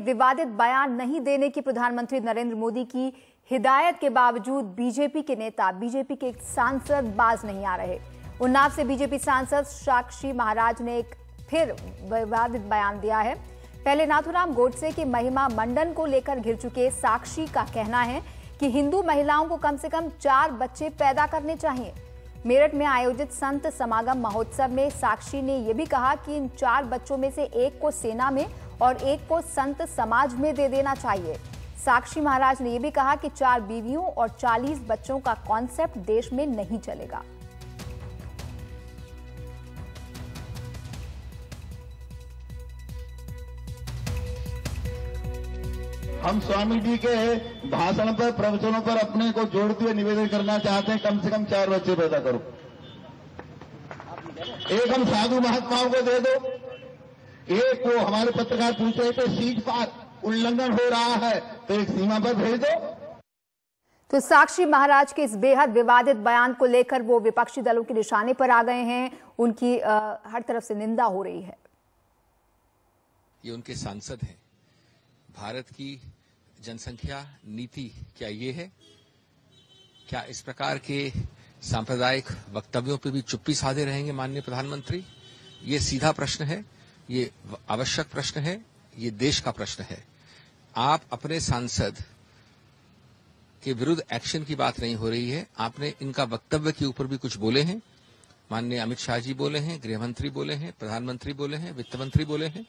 विवादित बयान नहीं देने की प्रधानमंत्री नरेंद्र मोदी की हिदायत के बावजूद बीजेपी के नेता, बीजेपी के सांसद बाज नहीं आ रहे। उन्नाव से बीजेपी सांसद साक्षी महाराज ने एक फिर विवादित बयान दिया है। पहले नाथूराम गोडसे के महिमा मंडन को लेकर घिर चुके साक्षी का कहना है कि हिंदू महिलाओं को कम से कम 4 बच्चे पैदा करने चाहिए। मेरठ में आयोजित संत समागम महोत्सव में साक्षी ने यह भी कहा कि इन 4 बच्चों में से एक को सेना में और एक को संत समाज में दे देना चाहिए। साक्षी महाराज ने यह भी कहा कि 4 बीवियों और 40 बच्चों का कॉन्सेप्ट देश में नहीं चलेगा। हम स्वामी जी के भाषण पर, प्रवचनों पर अपने को जोड़ते हुए निवेदन करना चाहते हैं, कम से कम 4 बच्चे पैदा करो। एक हम साधु महात्माओं को दे दो, एक को हमारे पत्रकार पूछ रहे थे सीज पार उल्लंघन हो रहा है तो एक सीमा पर भेज दो। तो साक्षी महाराज के इस बेहद विवादित बयान को लेकर वो विपक्षी दलों के निशाने पर आ गए हैं। उनकी हर तरफ से निंदा हो रही है। ये उनके सांसद हैं। भारत की जनसंख्या नीति क्या ये है? क्या इस प्रकार के सांप्रदायिक वक्तव्यों पर भी चुप्पी साधे रहेंगे माननीय प्रधानमंत्री? ये सीधा प्रश्न है, ये आवश्यक प्रश्न है, ये देश का प्रश्न है। आप अपने सांसद के विरुद्ध एक्शन की बात नहीं हो रही है। आपने इनका वक्तव्य के ऊपर भी कुछ बोले हैं। माननीय अमित शाह जी बोले हैं, गृहमंत्री बोले हैं, प्रधानमंत्री बोले हैं, वित्त मंत्री बोले हैं।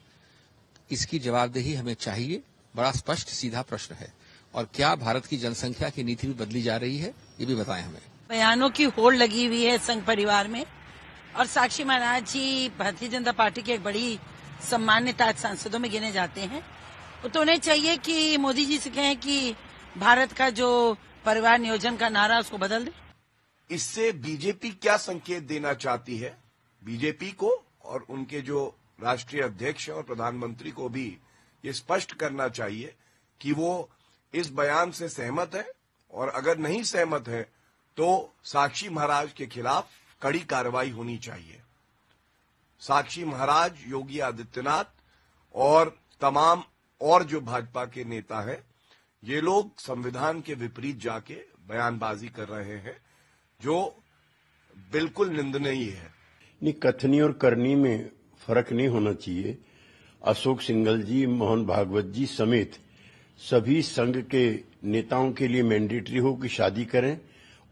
इसकी जवाबदेही हमें चाहिए। बड़ा स्पष्ट सीधा प्रश्न है। और क्या भारत की जनसंख्या की नीति भी बदली जा रही है, ये भी बताएं हमें। बयानों की होड़ लगी हुई है संघ परिवार में, और साक्षी महाराज जी भारतीय जनता पार्टी के एक बड़ी सम्मानित सांसदों में गिने जाते हैं। तो उन्हें चाहिए कि मोदी जी से कहें कि भारत का जो परिवार नियोजन का नारा उसको बदल दे। इससे बीजेपी क्या संकेत देना चाहती है? बीजेपी को और उनके जो राष्ट्रीय अध्यक्ष और प्रधानमंत्री को भी ये स्पष्ट करना चाहिए कि वो इस बयान से सहमत है, और अगर नहीं सहमत है तो साक्षी महाराज के खिलाफ कड़ी कार्रवाई होनी चाहिए। साक्षी महाराज, योगी आदित्यनाथ और तमाम और जो भाजपा के नेता हैं, ये लोग संविधान के विपरीत जाके बयानबाजी कर रहे हैं, जो बिल्कुल निंदनीय है। नहीं, कथनी और करनी में फर्क नहीं होना चाहिए। अशोक सिंघल जी, मोहन भागवत जी समेत सभी संघ के नेताओं के लिए मैंडेटरी हो कि शादी करें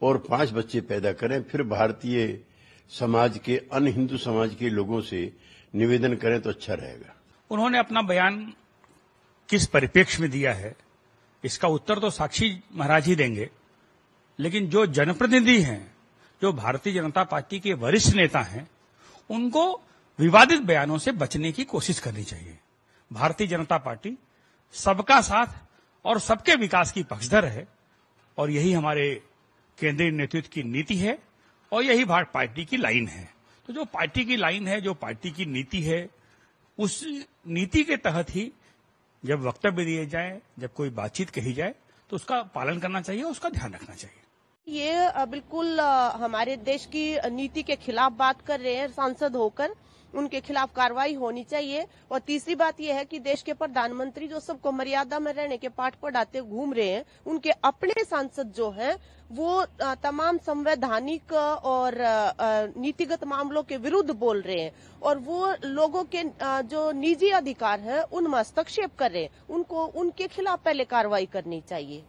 और 5 बच्चे पैदा करें, फिर भारतीय समाज के, अन्य हिंदू समाज के लोगों से निवेदन करें तो अच्छा रहेगा। उन्होंने अपना बयान किस परिप्रेक्ष्य में दिया है, इसका उत्तर तो साक्षी महाराज ही देंगे। लेकिन जो जनप्रतिनिधि हैं, जो भारतीय जनता पार्टी के वरिष्ठ नेता हैं, उनको विवादित बयानों से बचने की कोशिश करनी चाहिए। भारतीय जनता पार्टी सबका साथ और सबके विकास की पक्षधर है, और यही हमारे केंद्रीय नेतृत्व की नीति है, और यही भारत पार्टी की लाइन है। तो जो पार्टी की लाइन है, जो पार्टी की नीति है, उस नीति के तहत ही जब वक्तव्य दिए जाए, जब कोई बातचीत कही जाए, तो उसका पालन करना चाहिए, उसका ध्यान रखना चाहिए। ये बिल्कुल हमारे देश की नीति के खिलाफ बात कर रहे हैं सांसद होकर। उनके खिलाफ कार्रवाई होनी चाहिए। और तीसरी बात यह है कि देश के प्रधानमंत्री जो सबको मर्यादा में रहने के पाठ पढ़ाते घूम रहे हैं, उनके अपने सांसद जो हैं वो तमाम संवैधानिक और नीतिगत मामलों के विरुद्ध बोल रहे हैं, और वो लोगों के जो निजी अधिकार हैं उनमें हस्तक्षेप कर रहे हैं। उनको उनके खिलाफ पहले कार्रवाई करनी चाहिए।